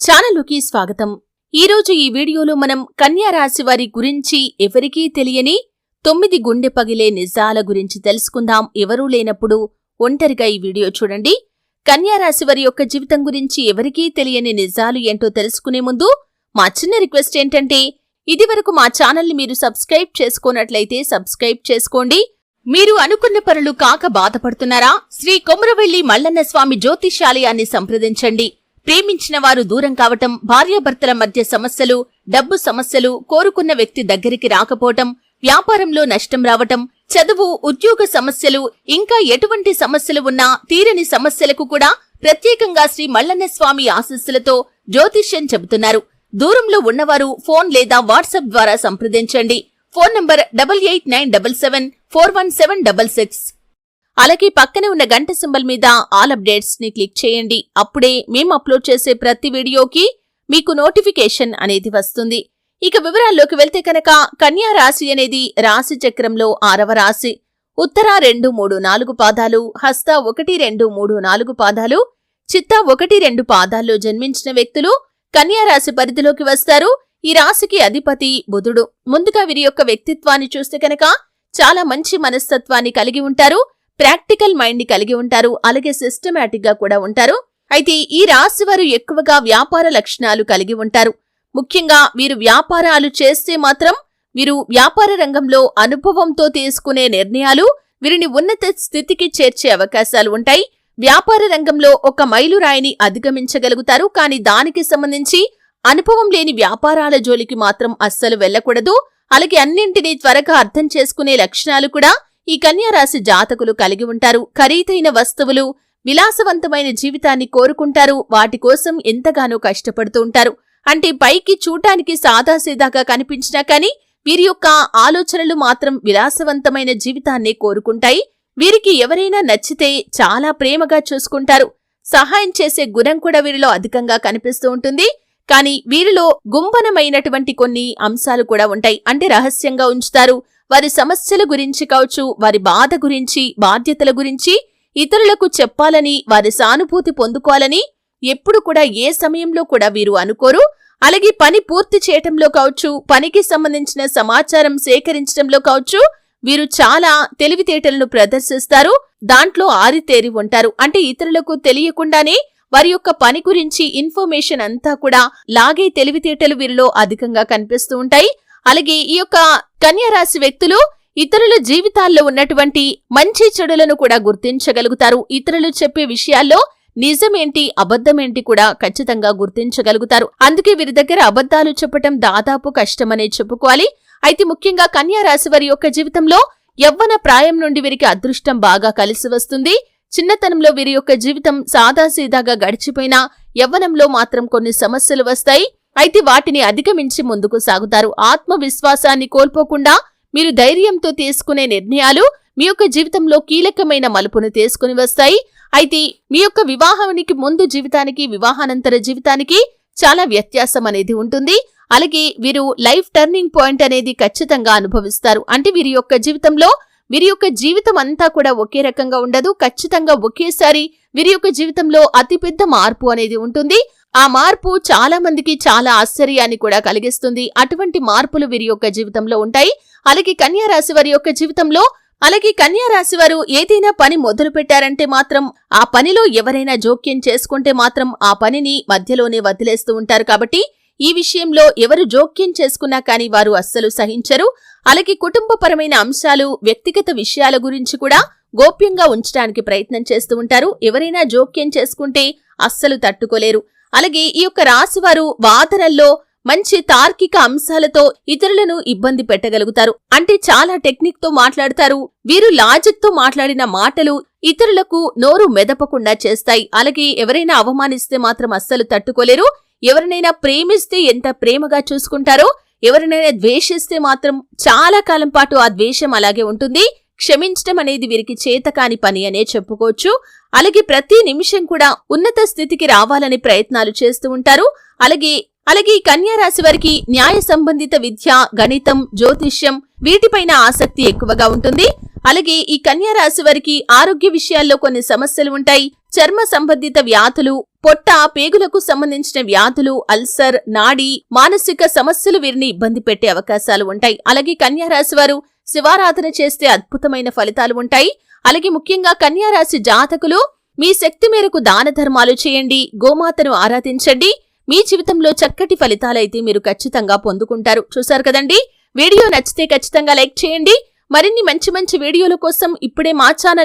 ఛానలుకి స్వాగతం. ఈరోజు ఈ వీడియోలో మనం కన్యా రాశి వారి గురించి ఎవరికీ తెలియని 9 గుండె పగిలే నిజాల గురించి తెలుసుకుందాం. ఎవరూ లేనప్పుడు ఒంటరిగా ఈ వీడియో చూడండి. కన్యా రాశి వారి యొక్క జీవితం గురించి ఎవరికీ తెలియని నిజాలు ఏంటో తెలుసుకునే ముందు మా చిన్న రిక్వెస్ట్ ఏంటంటే, ఇదివరకు మా ఛానల్ని మీరు సబ్స్క్రైబ్ చేసుకోనట్లయితే సబ్స్క్రైబ్ చేసుకోండి. మీరు అనుకున్న పనులు కాక బాధపడుతున్నారా? శ్రీ కొమురవెల్లి మల్లన్న స్వామి జ్యోతిషాలయాన్ని సంప్రదించండి. ప్రేమించిన వారు దూరం కావటం, భార్యాభర్తల మధ్య సమస్యలు, డబ్బు సమస్యలు, కోరుకున్న వ్యక్తి దగ్గరికి రాకపోవటం, వ్యాపారంలో నష్టం రావటం, చదువు, ఉద్యోగ సమస్యలు, ఇంకా ఎటువంటి సమస్యలు ఉన్నా తీరని సమస్యలకు కూడా ప్రత్యేకంగా శ్రీ మల్లన్న స్వామి ఆశీస్సులతో జ్యోతిష్యం చెబుతున్నారు. దూరంలో ఉన్నవారు ఫోన్ లేదా వాట్సాప్ ద్వారా సంప్రదించండి. Phone number 8897741766. అలాగే పక్కనే ఉన్న గంట సింబల్ మీద ఆల్ అప్డేట్స్ ని క్లిక్ చేయండి. అప్పుడే మేము అప్లోడ్ చేసే ప్రతి వీడియోకి మీకు నోటిఫికేషన్ అనేది వస్తుంది. ఇక వివరాల్లోకి వెళ్తే కనుక, కన్యా రాశి అనేది రాశి చక్రంలో 6వ రాశి. ఉత్తర 2, 3, 4 పాదాలు, హస్త 1, 2, 3, 4 పాదాలు, చిత్త 1, 2 పాదాల్లో జన్మించిన వ్యక్తులు కన్యా రాశి పరిధిలోకి వస్తారు. ఈ రాశికి అధిపతి బుధుడు. ముందుగా వీరి యొక్క వ్యక్తిత్వాన్ని చూస్తే కనుక చాలా మంచి మనస్తత్వాన్ని కలిగి ఉంటారు. ప్రాక్టికల్ మైండ్ ని కలిగి ఉంటారు. అలాగే సిస్టమాటిక్ గా కూడా ఉంటారు. అయితే ఈ రాశి వారు ఎక్కువగా వ్యాపార లక్షణాలు కలిగి ఉంటారు. ముఖ్యంగా వీరు వ్యాపారాలు చేస్తే మాత్రం వీరు వ్యాపార రంగంలో అనుభవంతో తీసుకునే నిర్ణయాలు వీరిని ఉన్నత స్థితికి చేర్చే అవకాశాలు ఉంటాయి. వ్యాపార రంగంలో ఒక మైలురాయిని అధిగమించగలుగుతారు. కానీ దానికి సంబంధించి అనుభవం లేని వ్యాపారాల జోలికి మాత్రం అస్సలు వెళ్లకూడదు. అలాగే అన్నింటినీ త్వరగా అర్థం చేసుకునే లక్షణాలు కూడా ఈ కన్యా రాశి జాతకులు కలిగి ఉంటారు. ఖరీదైన వస్తువులు, విలాసవంతమైన జీవితాన్ని కోరుకుంటారు. వాటి కోసం ఎంతగానో కష్టపడుతూ ఉంటారు. అంటే పైకి చూడటానికి సాదాసీదాగా కనిపించినా కానీ వీరి యొక్క ఆలోచనలు మాత్రం విలాసవంతమైన జీవితాన్నే కోరుకుంటాయి. వీరికి ఎవరైనా నచ్చితే చాలా ప్రేమగా చూసుకుంటారు. సహాయం చేసే గుణం కూడా వీరిలో అధికంగా కనిపిస్తూ ఉంటుంది. కానీ వీరిలో గుంభనమైనటువంటి కొన్ని అంశాలు కూడా ఉంటాయి. అంటే రహస్యంగా ఉంచుతారు. వారి సమస్యల గురించి కావచ్చు, వారి బాధ గురించి, బాధ్యతల గురించి ఇతరులకు చెప్పాలని, వారి సానుభూతి పొందుకోవాలని ఎప్పుడు కూడా ఏ సమయంలో కూడా వీరు అనుకోరు. అలాగే పని పూర్తి చేయటంలో కావచ్చు, పనికి సంబంధించిన సమాచారం సేకరించడంలో కావచ్చు వీరు చాలా తెలివితేటలను ప్రదర్శిస్తారు. దాంట్లో ఆరితేరి ఉంటారు. అంటే ఇతరులకు తెలియకుండానే వారి యొక్క పని గురించి ఇన్ఫర్మేషన్ అంతా కూడా లాగే తెలివితేటలు వీరిలో అధికంగా కనిపిస్తూ ఉంటాయి. అలాగే ఈ యొక్క కన్యా రాశి వ్యక్తులు ఇతరుల జీవితాల్లో ఉన్నటువంటి మంచి చెడులను కూడా గుర్తించగలుగుతారు. ఇతరులు చెప్పే విషయాల్లో నిజమేంటి, అబద్ధమేంటి కూడా ఖచ్చితంగా గుర్తించగలుగుతారు. అందుకే వీరి దగ్గర అబద్ధాలు చెప్పటం దాదాపు కష్టమనే చెప్పుకోవాలి. అయితే ముఖ్యంగా కన్యా రాశి వారి యొక్క జీవితంలో యవ్వన ప్రాయం నుండి వీరికి అదృష్టం బాగా కలిసి వస్తుంది. చిన్నతనంలో వీరి యొక్క జీవితం సాదాసీదాగా గడిచిపోయినా యవ్వనంలో మాత్రం కొన్ని సమస్యలు వస్తాయి. అయితే వాటిని అధిగమించి ముందుకు సాగుతారు. ఆత్మవిశ్వాసాన్ని కోల్పోకుండా మీరు ధైర్యంతో తీసుకునే నిర్ణయాలు మీ యొక్క జీవితంలో కీలకమైన మలుపును తీసుకుని వస్తాయి. అయితే మీ యొక్క వివాహానికి ముందు జీవితానికి, వివాహానంతర జీవితానికి చాలా వ్యత్యాసం అనేది ఉంటుంది. అలాగే వీరు లైఫ్ టర్నింగ్ పాయింట్ అనేది ఖచ్చితంగా అనుభవిస్తారు. అంటే వీరి యొక్క జీవితంలో వీరి యొక్క జీవితం అంతా కూడా ఒకే రకంగా ఉండదు. ఖచ్చితంగా ఒకేసారి వీరి యొక్క జీవితంలో అతిపెద్ద మార్పు అనేది ఉంటుంది. ఆ మార్పు చాలా మందికి చాలా ఆశ్చర్యాన్ని కూడా కలిగిస్తుంది. అటువంటి మార్పులు వీరి యొక్క జీవితంలో ఉంటాయి. అలాగే కన్యా రాశి వారి యొక్క జీవితంలో కన్యా రాశి వారు ఏదైనా పని మొదలు పెట్టారంటే మాత్రం ఆ పనిలో ఎవరైనా జోక్యం చేసుకుంటే మాత్రం ఆ పనిని మధ్యలోనే వదిలేస్తూ ఉంటారు. కాబట్టి ఈ విషయంలో ఎవరు జోక్యం చేసుకున్నా కానీ వారు అస్సలు సహించరు. అలాగే కుటుంబపరమైన అంశాలు, వ్యక్తిగత విషయాల గురించి కూడా గోప్యంగా ఉంచడానికి ప్రయత్నం చేస్తూ ఉంటారు. ఎవరైనా జోక్యం చేసుకుంటే అస్సలు తట్టుకోలేరు. అలాగే ఈ యొక్క రాశివారు వాదనల్లో మంచి తార్కిక అంశాలతో ఇతరులను ఇబ్బంది పెట్టగలుగుతారు. అంటే చాలా టెక్నిక్ తో మాట్లాడతారు. వీరు లాజిక్ తో మాట్లాడిన మాటలు ఇతరులకు నోరు మెదపకుండా చేస్తాయి. అలాగే ఎవరైనా అవమానిస్తే మాత్రం అస్సలు తట్టుకోలేరు. ఎవరినైనా ప్రేమిస్తే ఎంత ప్రేమగా చూసుకుంటారో, ఎవరినైనా ద్వేషిస్తే మాత్రం చాలా కాలం పాటు ఆ ద్వేషం అలాగే ఉంటుంది. క్షమించడం అనేది వీరికి చేతకాని పని అనే చెప్పుకోవచ్చు. అలాగే ప్రతి నిమిషం కూడా ఉన్నత స్థితికి రావాలని ప్రయత్నాలు చేస్తూ ఉంటారు. అలాగే ఈ కన్యా రాశి వారికి న్యాయ సంబంధిత విద్య, గణితం, జ్యోతిష్యం వీటిపైన ఆసక్తి ఎక్కువగా ఉంటుంది. అలాగే ఈ కన్యా రాశి వారికి ఆరోగ్య విషయాల్లో కొన్ని సమస్యలు ఉంటాయి. చర్మ సంబంధిత వ్యాధులు, పొట్ట, పేగులకు సంబంధించిన వ్యాధులు, అల్సర్, నాడీ, మానసిక సమస్యలు వీరిని ఇబ్బంది పెట్టే అవకాశాలు ఉంటాయి. అలాగే కన్యా రాశి వారు శివారాధన చేస్తే అద్భుతమైన ఫలితాలు ఉంటాయి. అలాగే ముఖ్యంగా కన్యా రాశి జాతకులు మీ శక్తి మేరకు దాన ధర్మాలు చేయండి, గోమాతను ఆరాధించండి. మీ జీవితంలో చక్కటి ఫలితాలైతే మీరు ఖచ్చితంగా పొందుకుంటారు. చూశారు కదండి, వీడియో నచ్చితే ఖచ్చితంగా లైక్ చేయండి. మరిన్ని మంచి వీడియోల కోసం ఇప్పుడే మా ఛానల్